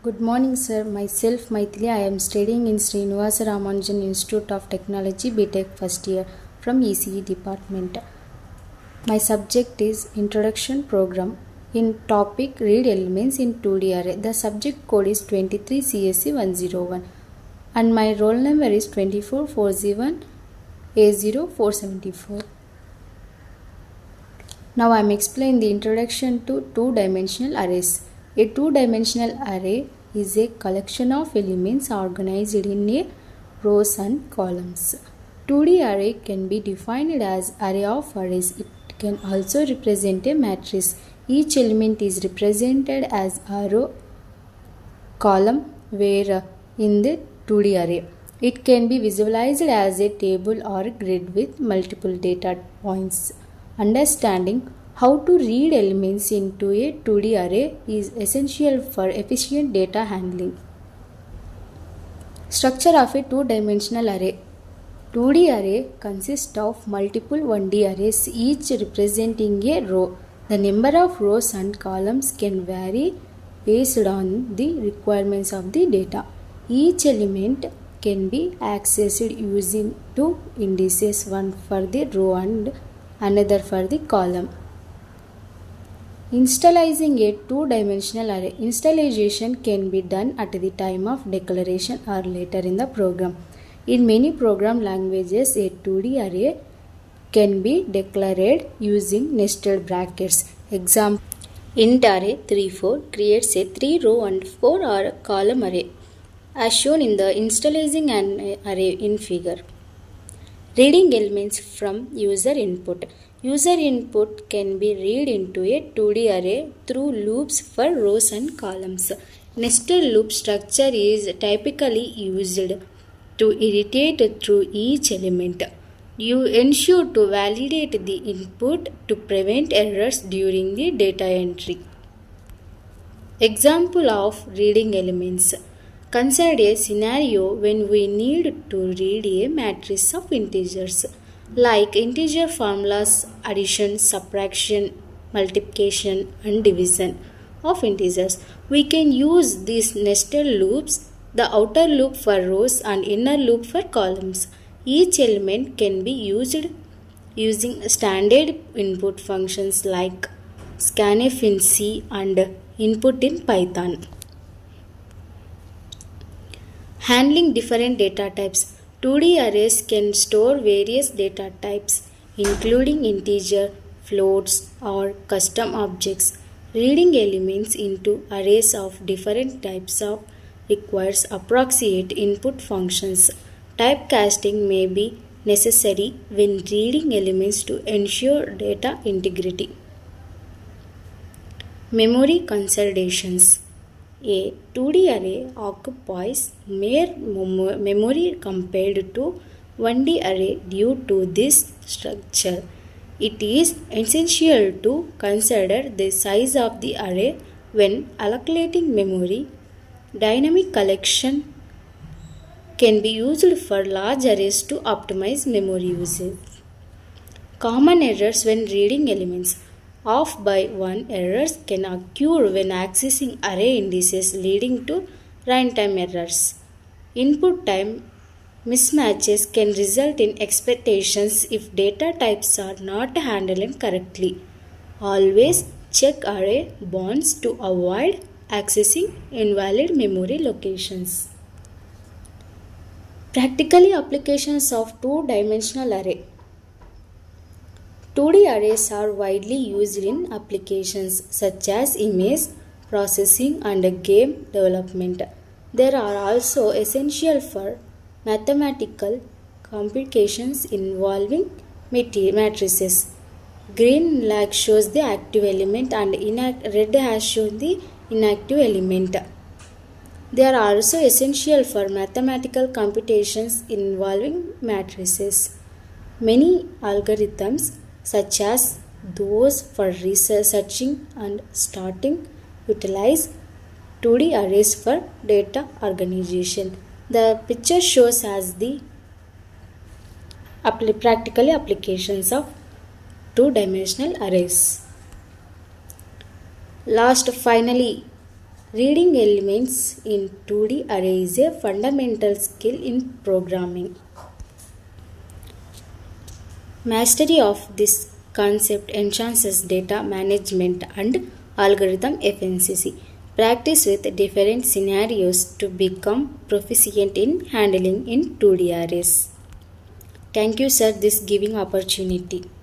Good morning, sir. Myself, Maithili. I am studying in Srinivasa Ramanujan Institute of Technology, BTech first year from ECE department. My subject is Introduction Program. In topic, read elements in 2D array. The subject code is 23 CSC 101 and my roll number is 24401 A0474. Now I am explaining the introduction to two-dimensional arrays. A two-dimensional array is a collection of elements organized in a rows and columns. 2D array can be defined as array of arrays. It can also represent a matrix. Each element is represented as a row, column, where in the 2D array. It can be visualized as a table or grid with multiple data points. Understanding how to read elements into a 2D array is essential for efficient data handling. Structure of a two-dimensional array. 2D array consists of multiple 1D arrays, each representing a row. The number of rows and columns can vary based on the requirements of the data. Each element can be accessed using two indices, one for the row and another for the column. Installizing a two-dimensional array. Installation can be done at the time of declaration or later in the program. In many program languages, a 2D array can be declared using nested brackets. Example, int array 34 creates a 3-row and 4 column array as shown in the installizing an array in figure. Reading elements from user input. User input can be read into a 2D array through loops for rows and columns. Nested loop structure is typically used to iterate through each element. You ensure to validate the input to prevent errors during the data entry. Example of reading elements. Consider a scenario when we need to read a matrix of integers like integer formulas, addition, subtraction, multiplication and division of integers. We can use these nested loops, the outer loop for rows and inner loop for columns. Each element can be used using standard input functions like scanf in C and input in Python. Handling different data types. 2D arrays can store various data types, including integer, floats, or custom objects. Reading elements into arrays of different types requires appropriate input functions. Typecasting may be necessary when reading elements to ensure data integrity. Memory consolidations. A 2D array occupies more memory compared to 1D array due to this structure. It is essential to consider the size of the array when allocating memory. Dynamic collection can be used for large arrays to optimize memory usage. Common errors when reading elements. Off by one errors can occur when accessing array indices, leading to runtime errors. Input time mismatches can result in expectations if data types are not handled correctly. Always check array bounds to avoid accessing invalid memory locations. Practically applications of two-dimensional array. 2D arrays are widely used in applications such as image processing and game development. They are also essential for mathematical computations involving matrices. Green lag shows the active element and red has shown the inactive element. They are also essential for mathematical computations involving matrices. Many algorithms such as those for researching and starting utilize 2D arrays for data organization. The picture shows as the practical applications of two-dimensional arrays. Finally, Reading elements in 2D array is a fundamental skill in programming. Mastery of this concept enhances data management and algorithm efficiency. Practice with different scenarios to become proficient in handling in 2D arrays. Thank you, sir, this giving opportunity.